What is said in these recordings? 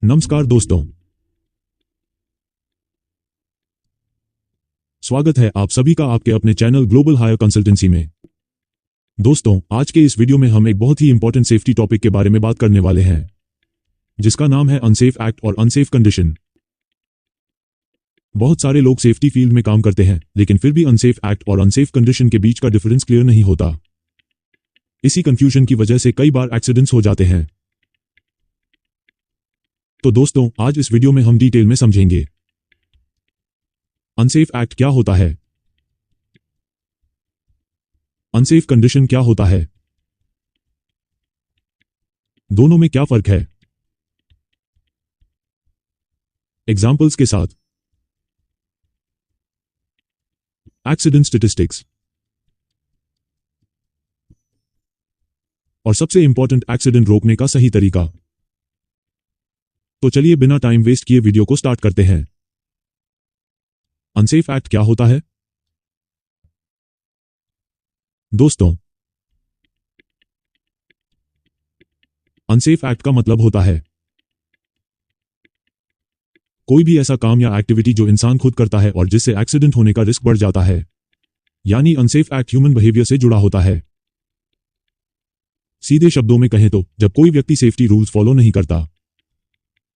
नमस्कार दोस्तों, स्वागत है आप सभी का आपके अपने चैनल ग्लोबल हायर कंसल्टेंसी में। दोस्तों, आज के इस वीडियो में हम एक बहुत ही इंपॉर्टेंट सेफ्टी टॉपिक के बारे में बात करने वाले हैं, जिसका नाम है अनसेफ एक्ट और अनसेफ कंडीशन। बहुत सारे लोग सेफ्टी फील्ड में काम करते हैं, लेकिन फिर भी अनसेफ एक्ट और अनसेफ कंडीशन के बीच का डिफरेंस क्लियर नहीं होता। इसी कंफ्यूजन की वजह से कई बार एक्सीडेंट्स हो जाते हैं। तो दोस्तों, आज इस वीडियो में हम डिटेल में समझेंगे अनसेफ एक्ट क्या होता है, अनसेफ कंडीशन क्या होता है, दोनों में क्या फर्क है, एग्जाम्पल्स के साथ। एक्सीडेंट स्टैटिस्टिक्स और सबसे इंपॉर्टेंट, एक्सीडेंट रोकने का सही तरीका। तो चलिए बिना टाइम वेस्ट किए वीडियो को स्टार्ट करते हैं। अनसेफ एक्ट क्या होता है? दोस्तों, अनसेफ एक्ट का मतलब होता है कोई भी ऐसा काम या एक्टिविटी जो इंसान खुद करता है और जिससे एक्सीडेंट होने का रिस्क बढ़ जाता है। यानी अनसेफ एक्ट ह्यूमन बिहेवियर से जुड़ा होता है। सीधे शब्दों में कहें तो जब कोई व्यक्ति सेफ्टी रूल्स फॉलो नहीं करता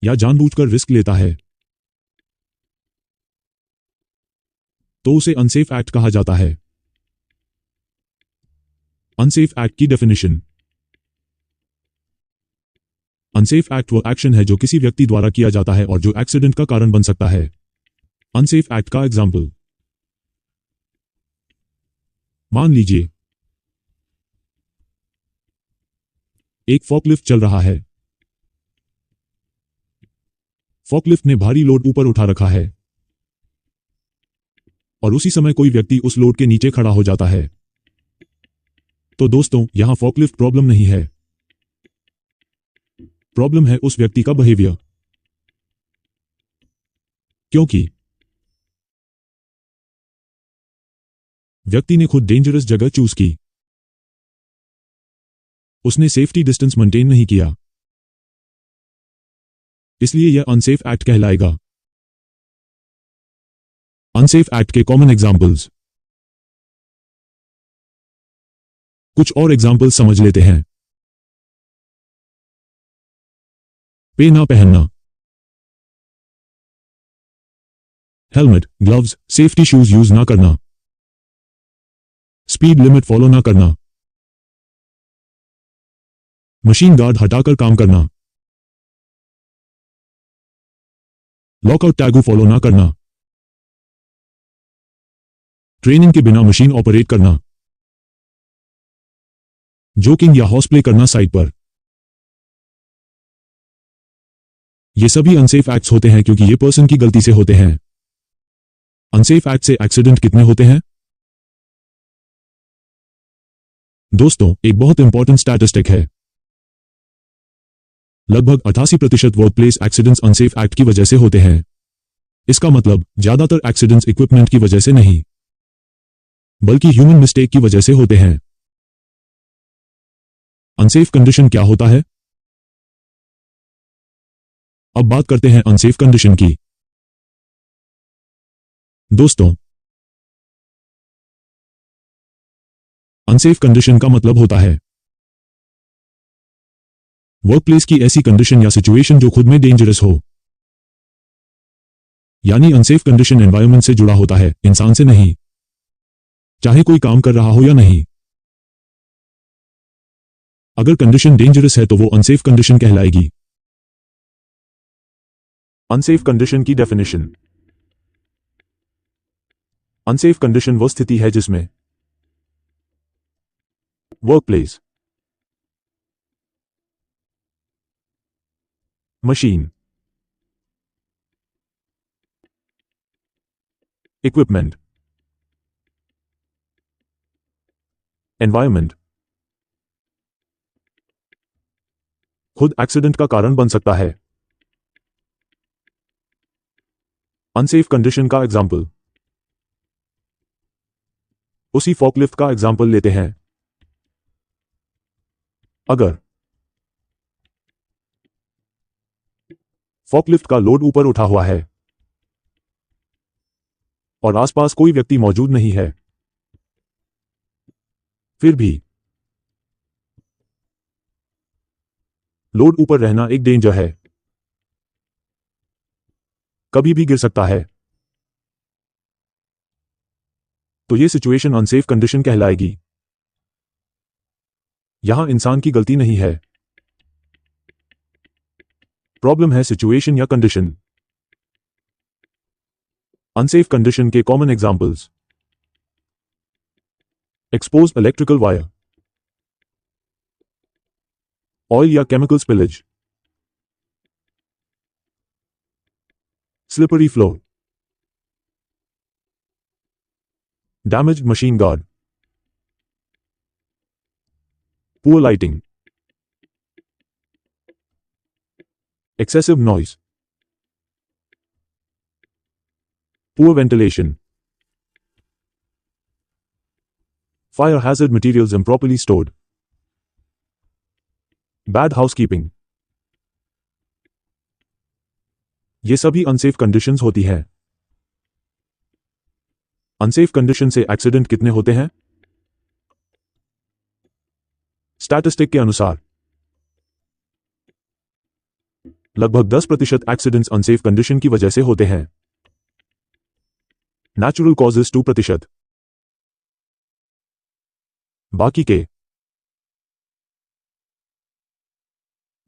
या जानबूझकर रिस्क लेता है तो उसे अनसेफ एक्ट कहा जाता है। अनसेफ एक्ट की डेफिनेशन। अनसेफ एक्ट वो एक्शन है जो किसी व्यक्ति द्वारा किया जाता है और जो एक्सीडेंट का कारण बन सकता है। अनसेफ एक्ट का एग्जाम्पल, मान लीजिए एक फॉकलिफ्ट चल रहा है। फॉकलिफ्ट ने भारी लोड ऊपर उठा रखा है और उसी समय कोई व्यक्ति उस लोड के नीचे खड़ा हो जाता है। तो दोस्तों, यहां फॉकलिफ्ट प्रॉब्लम नहीं है, प्रॉब्लम है उस व्यक्ति का बिहेवियर। क्योंकि व्यक्ति ने खुद डेंजरस जगह चूज की, उसने सेफ्टी डिस्टेंस मेंटेन नहीं किया, इसलिए यह अनसेफ एक्ट कहलाएगा। अनसेफ एक्ट के कॉमन एग्जाम्पल्स। कुछ और एग्जाम्पल्स समझ लेते हैं। पे ना पहनना, helmet, gloves, safety shoes use ना करना, स्पीड लिमिट फॉलो ना करना, मशीन गार्ड हटाकर काम करना, लॉकआउट टैगू फॉलो ना करना, ट्रेनिंग के बिना मशीन ऑपरेट करना, जोकिंग या हॉर्स प्ले करना साइड पर। ये सभी अनसेफ एक्ट्स होते हैं क्योंकि ये पर्सन की गलती से होते हैं। अनसेफ एक्ट से एक्सीडेंट कितने होते हैं? दोस्तों, एक बहुत इंपॉर्टेंट स्टैटिस्टिक है। लगभग 88% वर्कप्लेस एक्सीडेंट्स अनसेफ एक्ट की वजह से होते हैं। इसका मतलब ज्यादातर एक्सीडेंट्स इक्विपमेंट की वजह से नहीं, बल्कि ह्यूमन मिस्टेक की वजह से होते हैं। अनसेफ कंडीशन क्या होता है? अब बात करते हैं अनसेफ कंडीशन की। दोस्तों, अनसेफ कंडीशन का मतलब होता है वर्कप्लेस की ऐसी कंडीशन या सिचुएशन जो खुद में डेंजरस हो। यानी अनसेफ कंडीशन एनवायरनमेंट से जुड़ा होता है, इंसान से नहीं, चाहे कोई काम कर रहा हो या नहीं। अगर कंडीशन डेंजरस है तो वो अनसेफ कंडीशन कहलाएगी। अनसेफ कंडीशन की डेफिनेशन। अनसेफ कंडीशन वो स्थिति है जिसमें वर्कप्लेस, मशीन, इक्विपमेंट, एनवायरनमेंट खुद एक्सीडेंट का कारण बन सकता है। अनसेफ कंडीशन का एग्जाम्पल, उसी फॉकलिफ्ट का एग्जाम्पल लेते हैं। अगर फॉकलिफ्ट का लोड ऊपर उठा हुआ है और आसपास कोई व्यक्ति मौजूद नहीं है। फिर भी लोड ऊपर रहना एक डेंजर है, कभी भी गिर सकता है। तो ये सिचुएशन अनसेफ कंडीशन कहलाएगी। यहां इंसान की गलती नहीं है, प्रॉब्लम है सिचुएशन या कंडीशन। अनसेफ कंडीशन के common examples: expose electrical wire, oil या chemical spillage, slippery floor, damaged machine guard, poor lighting, excessive noise, poor ventilation, fire hazard materials improperly stored, bad housekeeping। ये सभी unsafe conditions होती हैं। Unsafe condition से accident कितने होते हैं? Statistic के अनुसार लगभग 10% एक्सीडेंट्स अनसेफ कंडीशन की वजह से होते हैं। नेचुरल कॉजेस 2%, बाकी के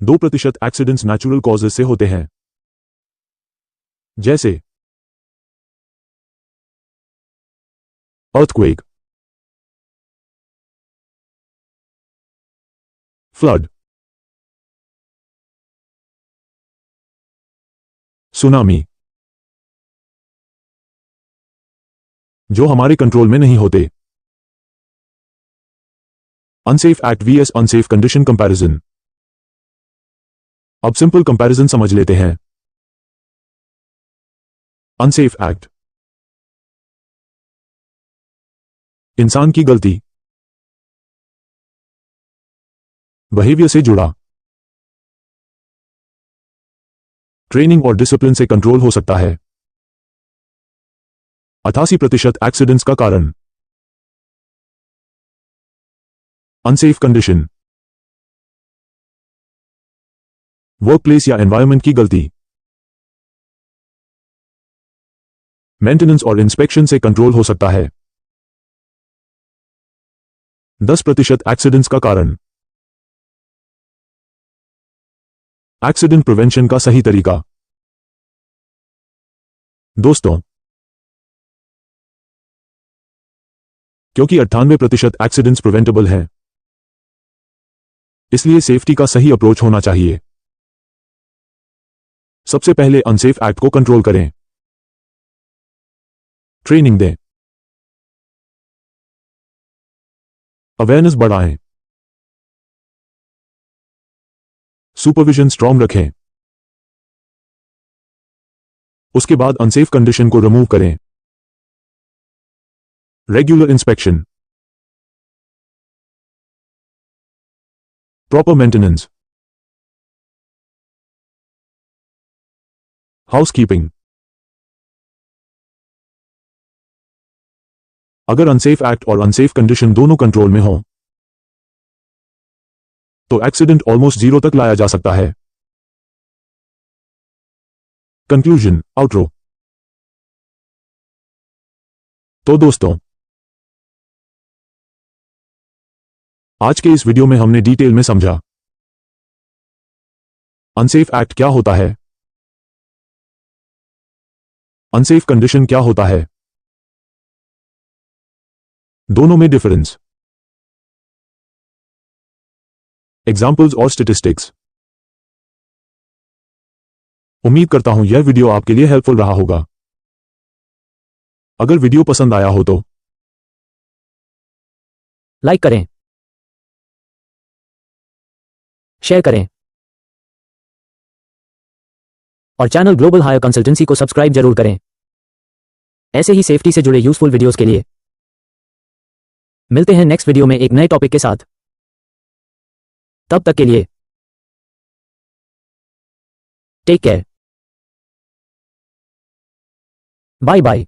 2% एक्सीडेंट्स नेचुरल कॉजेस से होते हैं, जैसे अर्थक्वेक, फ्लड, सुनामी, जो हमारे कंट्रोल में नहीं होते। Unsafe act vs unsafe condition comparison. अब सिंपल कंपैरिजन समझ लेते हैं। अनसेफ एक्ट: इंसान की गलती, बिहेवियर से जुड़ा, ट्रेनिंग और डिसिप्लिन से कंट्रोल हो सकता है। 88% एक्सीडेंट्स का कारण। अनसेफ कंडीशन: वर्कप्लेस या एनवायरनमेंट की गलती, मेंटेनेंस और इंस्पेक्शन से कंट्रोल हो सकता है। 10% एक्सीडेंट्स का कारण। एक्सीडेंट प्रिवेंशन का सही तरीका। दोस्तों, क्योंकि 98% एक्सीडेंट्स प्रिवेंटेबल हैं, इसलिए सेफ्टी का सही अप्रोच होना चाहिए। सबसे पहले अनसेफ एक्ट को कंट्रोल करें। ट्रेनिंग दें, अवेयरनेस बढ़ाएं, सुपरविजन स्ट्रांग रखें। उसके बाद अनसेफ कंडीशन को रिमूव करें। Regular inspection, proper maintenance, housekeeping. अगर अनसेफ एक्ट और अनसेफ कंडीशन दोनों कंट्रोल में हो तो एक्सीडेंट ऑलमोस्ट जीरो तक लाया जा सकता है। Conclusion, outro. तो दोस्तों, आज के इस वीडियो में हमने डिटेल में समझा अनसेफ एक्ट क्या होता है, अनसेफ कंडीशन क्या होता है, दोनों में डिफरेंस, एग्जाम्पल्स और स्टैटिस्टिक्स। उम्मीद करता हूं यह वीडियो आपके लिए हेल्पफुल रहा होगा। अगर वीडियो पसंद आया हो तो लाइक करें, शेयर करें और चैनल ग्लोबल हायर कंसल्टेंसी को सब्सक्राइब जरूर करें, ऐसे ही सेफ्टी से जुड़े यूजफुल वीडियोस के लिए। मिलते हैं नेक्स्ट वीडियो में एक नए टॉपिक के साथ। तब तक के लिए टेक केयर। Bye bye.